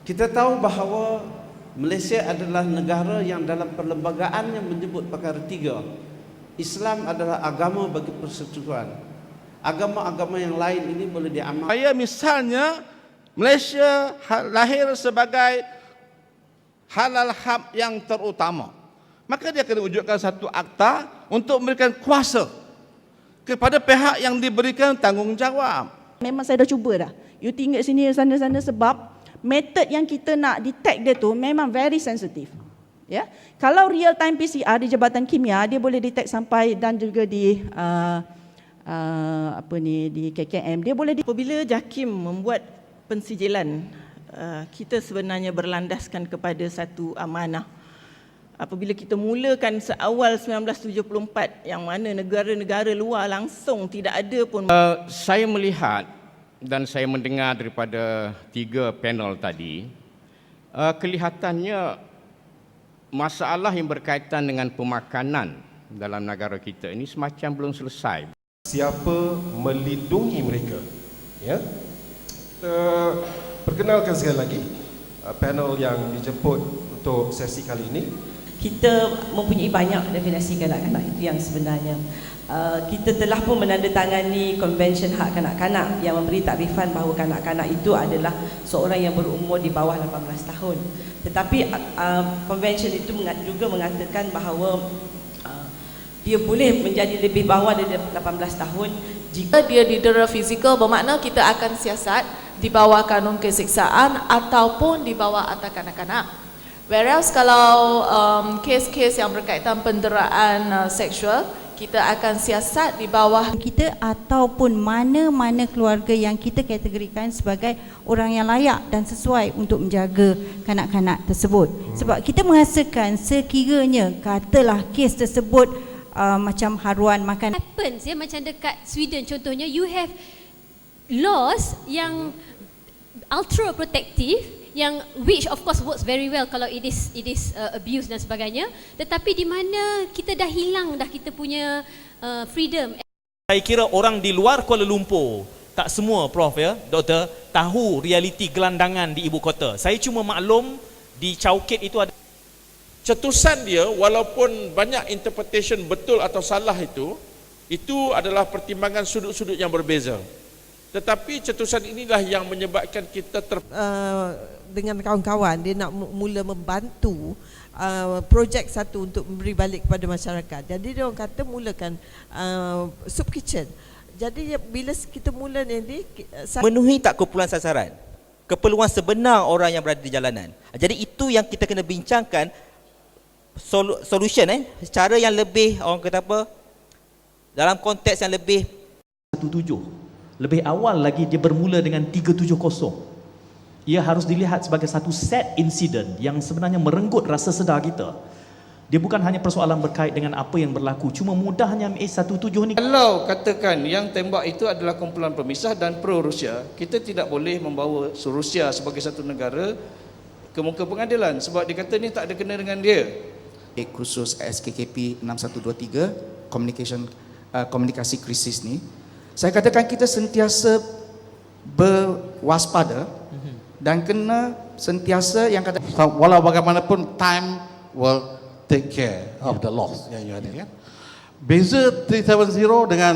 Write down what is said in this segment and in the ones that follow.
Kita tahu bahawa Malaysia adalah negara yang dalam perlembagaannya menyebut perkara tiga. Islam adalah agama bagi persekutuan. Agama-agama yang lain ini boleh diamalkan. Saya misalnya Malaysia lahir sebagai halal hab yang terutama, maka dia kena wujudkan satu akta untuk memberikan kuasa kepada pihak yang diberikan tanggungjawab. Memang saya dah cuba dah. You tinggal sini sana-sana sebab method yang kita nak detect dia tu memang very sensitive. Ya. Kalau real time PCR di Jabatan Kimia dia boleh detect sampai dan juga di di KKM dia boleh apabila JAKIM membuat pensijilan, kita sebenarnya berlandaskan kepada satu amanah. Apabila kita mulakan seawal 1974 yang mana negara-negara luar langsung tidak ada pun. Saya melihat dan saya mendengar daripada 3 panel tadi, kelihatannya masalah yang berkaitan dengan pemakanan dalam negara kita ini semacam belum selesai. Siapa melindungi mereka? Ya. Perkenalkan sekali lagi panel yang dijemput untuk sesi kali ini. Kita mempunyai banyak definisi kanak-kanak itu yang sebenarnya. Kita telah pun menandatangani Konvensyen Hak Kanak-Kanak yang memberi takrifan bahawa kanak-kanak itu adalah seorang yang berumur di bawah 18 tahun. Tetapi Konvensyen itu juga mengatakan bahawa dia boleh menjadi lebih bawah dari 18 tahun jika dia didera fizikal, bermakna kita akan siasat di bawah kanun keseksaan ataupun di bawah Akta Kanak-Kanak. Whereas kalau kes-kes yang berkaitan penderaan seksual, kita akan siasat di bawah kita ataupun mana-mana keluarga yang kita kategorikan sebagai orang yang layak dan sesuai untuk menjaga kanak-kanak tersebut. Sebab kita merasakan sekiranya katalah kes tersebut macam haruan makan happens ya, macam dekat Sweden contohnya, you have laws yang ultra protective, yang which of course works very well kalau it is abuse dan sebagainya, tetapi di mana kita dah hilang dah kita punya freedom. Saya kira orang di luar Kuala Lumpur, tak semua Prof ya, Doktor, tahu realiti gelandangan di ibu kota. Saya cuma maklum di Chowkit itu ada Cetusan dia, walaupun banyak interpretation betul atau salah itu adalah pertimbangan sudut-sudut yang berbeza. Tetapi cetusan inilah yang menyebabkan kita dengan kawan-kawan dia nak mula membantu projek satu untuk memberi balik kepada masyarakat. Jadi dia orang kata mulakan soup kitchen. Jadi bila kita mula ni memenuhi tak kumpulan sasaran, keperluan sebenar orang yang berada di jalanan. Jadi itu yang kita kena bincangkan, solution cara yang lebih, orang kata apa, dalam konteks yang lebih 17. Lebih awal lagi dia bermula dengan 370. Ia harus dilihat sebagai satu set insiden yang sebenarnya merenggut rasa sedar kita. Dia bukan hanya persoalan berkait dengan apa yang berlaku, cuma mudahnya MH17 ni. Kalau katakan yang tembak itu adalah kumpulan pemisah dan pro-Rusia, kita tidak boleh membawa Rusia sebagai satu negara ke muka pengadilan sebab dia kata ni tak ada kena dengan dia. Khusus SKKP 6123 komunikasi krisis ni, saya katakan kita sentiasa berwaspada dan kena sentiasa yang kata walau bagaimanapun time will take care of the loss yang you ada kan. Beza 370 dengan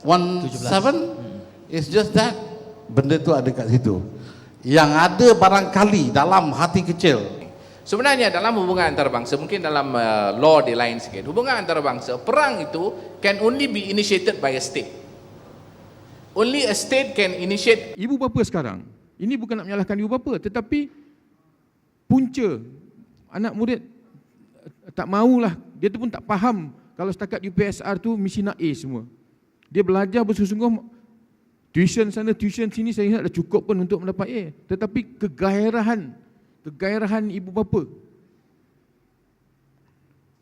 17 is just that benda tu ada kat situ. Yang ada barangkali dalam hati kecil. Sebenarnya dalam hubungan antarabangsa, mungkin dalam law dia lain sikit. Hubungan antarabangsa, perang itu can only be initiated by a state. Only a state can initiate. Ibu bapa sekarang, ini bukan nak menyalahkan ibu bapa, tetapi punca anak murid tak maulah, dia tu pun tak faham kalau setakat UPSR tu mesti nak A semua. Dia belajar bersungguh-sungguh, tuition sana, tuition sini, saya ingat dah cukup pun untuk mendapat A. Tetapi kegairahan ibu bapa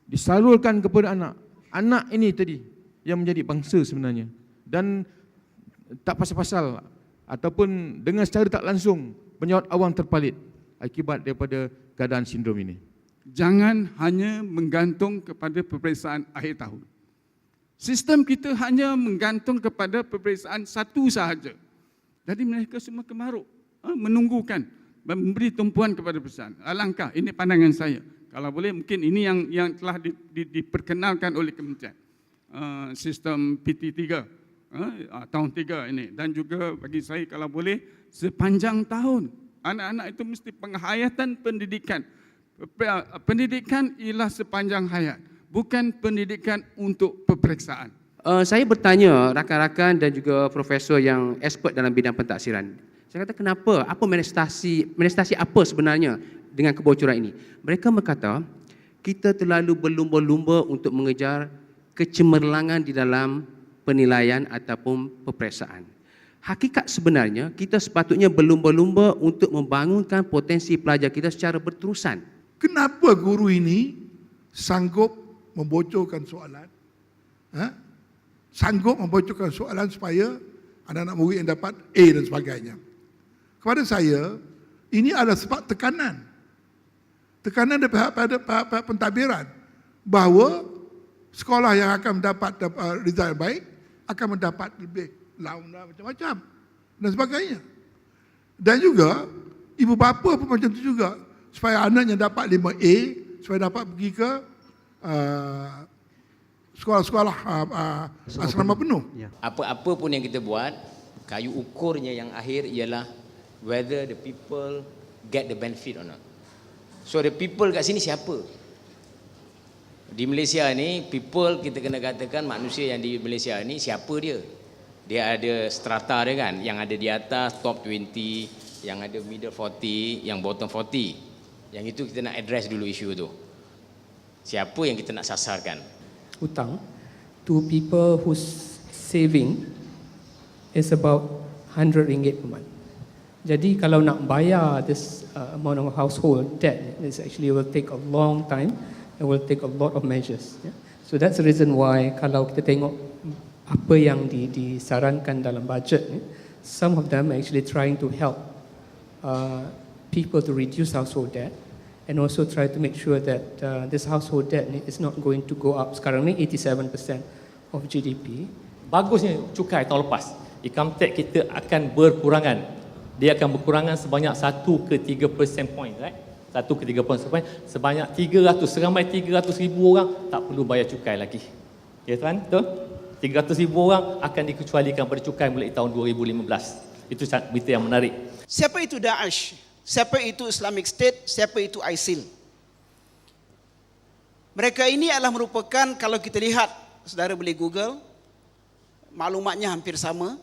disalurkan kepada anak. Anak ini tadi yang menjadi bangsa sebenarnya. Dan tak pasal-pasal ataupun dengan secara tak langsung penyawat awam terpalit akibat daripada keadaan sindrom ini. Jangan hanya menggantung kepada peperiksaan akhir tahun. Sistem kita hanya menggantung kepada peperiksaan satu sahaja. Jadi mereka semua kemaruk, menunggukan. memberi tumpuan kepada pesan. Alangkah, ini pandangan saya. Kalau boleh mungkin ini yang telah diperkenalkan oleh Kementerian. Sistem PT3 tahun 3 ini, dan juga bagi saya kalau boleh sepanjang tahun anak-anak itu mesti penghayatan pendidikan. Pendidikan ialah sepanjang hayat, bukan pendidikan untuk peperiksaan. Saya bertanya rakan-rakan dan juga profesor yang expert dalam bidang pentaksiran. Saya kata kenapa, apa manifestasi apa sebenarnya dengan kebocoran ini? Mereka berkata kita terlalu berlumba-lumba untuk mengejar kecemerlangan di dalam penilaian ataupun peperiksaan. Hakikat sebenarnya kita sepatutnya berlumba-lumba untuk membangunkan potensi pelajar kita secara berterusan. Kenapa guru ini sanggup membocorkan soalan? Sanggup membocorkan soalan supaya anak-anak murid yang dapat A dan sebagainya. Kepada saya, ini adalah sebab tekanan. Tekanan dari pihak pentadbiran bahawa sekolah yang akan mendapat result yang baik akan mendapat lebih launa macam-macam dan sebagainya. Dan juga ibu bapa pun macam itu juga, supaya anaknya dapat 5A, supaya dapat pergi ke sekolah-sekolah asrama penuh. Apa-apa pun yang kita buat, kayu ukurnya yang akhir ialah whether the people get the benefit or not. So the people kat sini siapa? Di Malaysia ni, people kita kena katakan manusia yang di Malaysia ni siapa dia? Dia ada strata dia kan, yang ada di atas top 20, yang ada middle 40, yang bottom 40. Yang itu kita nak address dulu isu tu. Siapa yang kita nak sasarkan? Hutang to people whose saving is about RM100 per month. Jadi kalau nak bayar this amount of household debt, this actually will take a long time. It will take a lot of measures. Yeah? So that's the reason why kalau kita tengok apa yang disarankan dalam budget, some of them are actually trying to help people to reduce household debt and also try to make sure that this household debt is not going to go up. Sekarang ni 87% of GDP. Bagusnya cukai tahun lepas, income tax kita akan berkurangan. Dia akan berkurangan sebanyak 1 ke 3% point, right? 1 ke 3% point, sebanyak 300, seramai 300,000 orang tak perlu bayar cukai lagi. Ya tuan, betul? 300,000 orang akan dikecualikan pada cukai mulai tahun 2015. Itu berita yang menarik. Siapa itu Daesh? Siapa itu Islamic State? Siapa itu ISIL? Mereka ini adalah merupakan, kalau kita lihat, saudara boleh Google, maklumatnya hampir sama.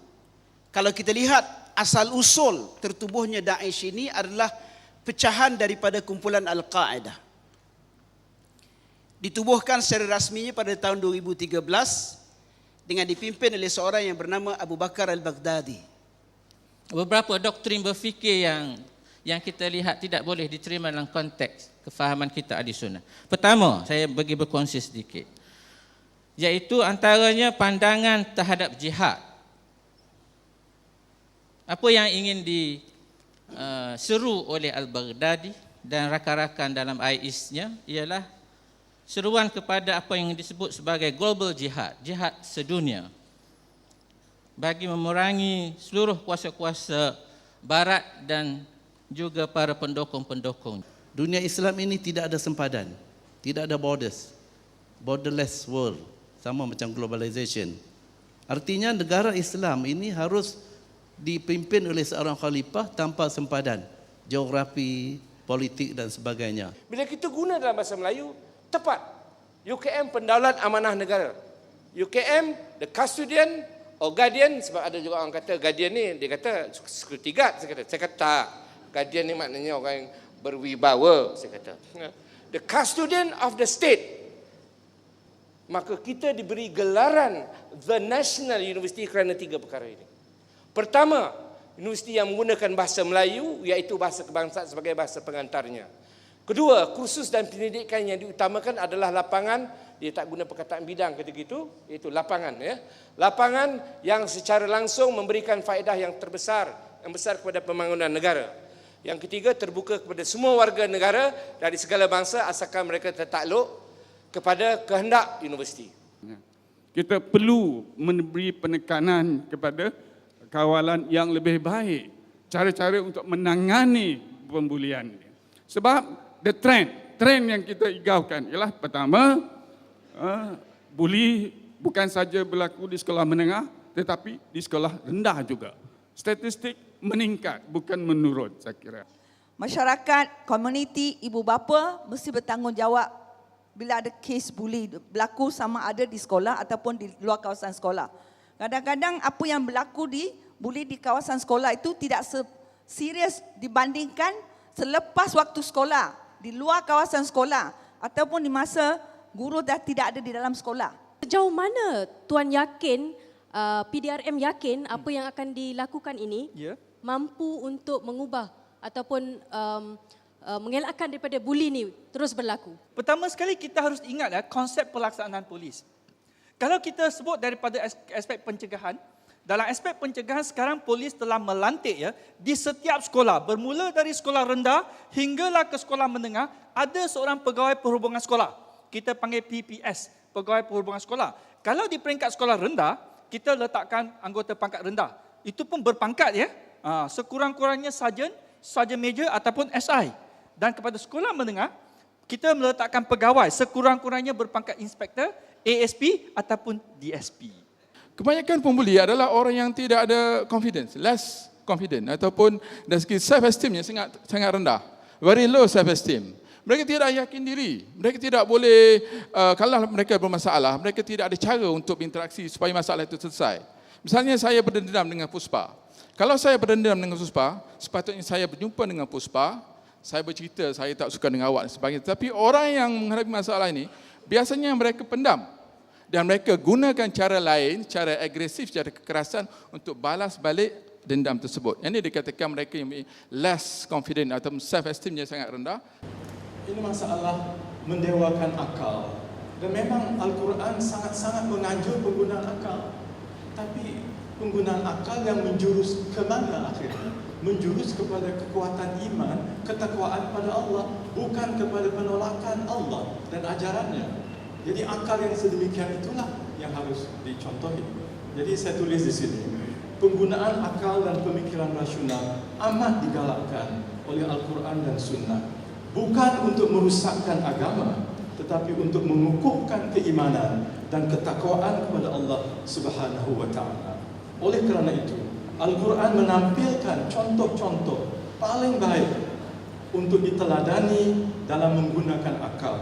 Kalau kita lihat asal usul tertubuhnya Daesh ini adalah pecahan daripada kumpulan Al-Qaeda. Ditubuhkan secara rasminya pada tahun 2013 dengan dipimpin oleh seorang yang bernama Abu Bakar Al-Baghdadi. Beberapa doktrin berfikir yang kita lihat tidak boleh diterima dalam konteks kefahaman kita ahli sunnah. Pertama, saya bagi berkongsi sedikit, iaitu antaranya pandangan terhadap jihad. Apa yang ingin diseru oleh Al-Baghdadi dan rakan-rakan dalam IS-nya ialah seruan kepada apa yang disebut sebagai global jihad, jihad sedunia, bagi memerangi seluruh kuasa-kuasa barat dan juga para pendukung-pendukung. Dunia Islam ini tidak ada sempadan, tidak ada borders, borderless world, sama macam globalization. Artinya negara Islam ini harus dipimpin oleh seorang khalifah tanpa sempadan, geografi, politik dan sebagainya. Bila kita guna dalam bahasa Melayu, tepat. UKM pendaulat amanah negara. UKM the custodian or guardian, sebab ada juga orang kata guardian ni, dia kata security guard. Saya kata tak. Guardian ni maknanya orang yang berwibawa, saya kata. The custodian of the state. Maka kita diberi gelaran The National University kerana 3 perkara ini. Pertama, universiti yang menggunakan bahasa Melayu, iaitu bahasa kebangsaan sebagai bahasa pengantarnya. Kedua, kursus dan pendidikan yang diutamakan adalah lapangan, dia tak guna perkataan bidang ketika itu, iaitu lapangan. Ya. Lapangan yang secara langsung memberikan faedah yang besar kepada pembangunan negara. Yang ketiga, terbuka kepada semua warga negara dari segala bangsa asalkan mereka tertakluk kepada kehendak universiti. Kita perlu memberi penekanan kepada kawalan yang lebih baik, cara-cara untuk menangani pembulian ini. Sebab the trend yang kita igaukan ialah pertama, buli bukan saja berlaku di sekolah menengah tetapi di sekolah rendah juga. Statistik meningkat bukan menurun, saya kira. Masyarakat, komuniti, ibu bapa mesti bertanggungjawab bila ada kes buli berlaku, sama ada di sekolah ataupun di luar kawasan sekolah. Kadang-kadang apa yang berlaku di buli di kawasan sekolah itu tidak serius dibandingkan selepas waktu sekolah, di luar kawasan sekolah ataupun di masa guru dah tidak ada di dalam sekolah. Sejauh mana Tuan yakin, PDRM yakin apa yang akan dilakukan ini mampu untuk mengubah ataupun mengelakkan daripada buli ni terus berlaku? Pertama sekali kita harus ingat konsep pelaksanaan polis. Kalau kita sebut daripada aspek pencegahan, dalam aspek pencegahan sekarang polis telah melantik di setiap sekolah, bermula dari sekolah rendah hinggalah ke sekolah menengah, ada seorang pegawai perhubungan sekolah. Kita panggil PPS, pegawai perhubungan sekolah. Kalau di peringkat sekolah rendah, kita letakkan anggota pangkat rendah. Itu pun berpangkat sekurang-kurangnya sarjan major ataupun SI. Dan kepada sekolah menengah, kita meletakkan pegawai sekurang-kurangnya berpangkat inspektor, ASP ataupun DSP. Kebanyakan pembuli adalah orang yang tidak ada confidence, less confident ataupun dari segi self esteemnya sangat rendah. Very low self esteem. Mereka tidak yakin diri. Mereka tidak boleh, kalau mereka bermasalah, mereka tidak ada cara untuk berinteraksi supaya masalah itu selesai. Misalnya saya berdendam dengan Puspa. Kalau saya berdendam dengan Puspa, sepatutnya saya berjumpa dengan Puspa, saya bercerita saya tak suka dengan awak dan sebagainya. Tapi orang yang menghadapi masalah ini, biasanya mereka pendam. Dan mereka gunakan cara lain, cara agresif, cara kekerasan untuk balas balik dendam tersebut. Yang ini dikatakan mereka yang less confident atau self-esteemnya sangat rendah. Ini masalah mendewakan akal. Dan memang Al-Quran sangat-sangat menganjur penggunaan akal. Tapi penggunaan akal yang menjurus ke mana akhirnya? Menjurus kepada kekuatan iman, ketakwaan pada Allah, bukan kepada penolakan Allah dan ajarannya. Jadi akal yang sedemikian itulah yang harus dicontohi. Jadi saya tulis di sini, penggunaan akal dan pemikiran rasional amat digalakkan oleh Al-Quran dan Sunnah. Bukan untuk merusakkan agama, tetapi untuk mengukuhkan keimanan dan ketakwaan kepada Allah Subhanahu wa Ta'ala. Oleh kerana itu, Al-Quran menampilkan contoh-contoh paling baik untuk diteladani dalam menggunakan akal.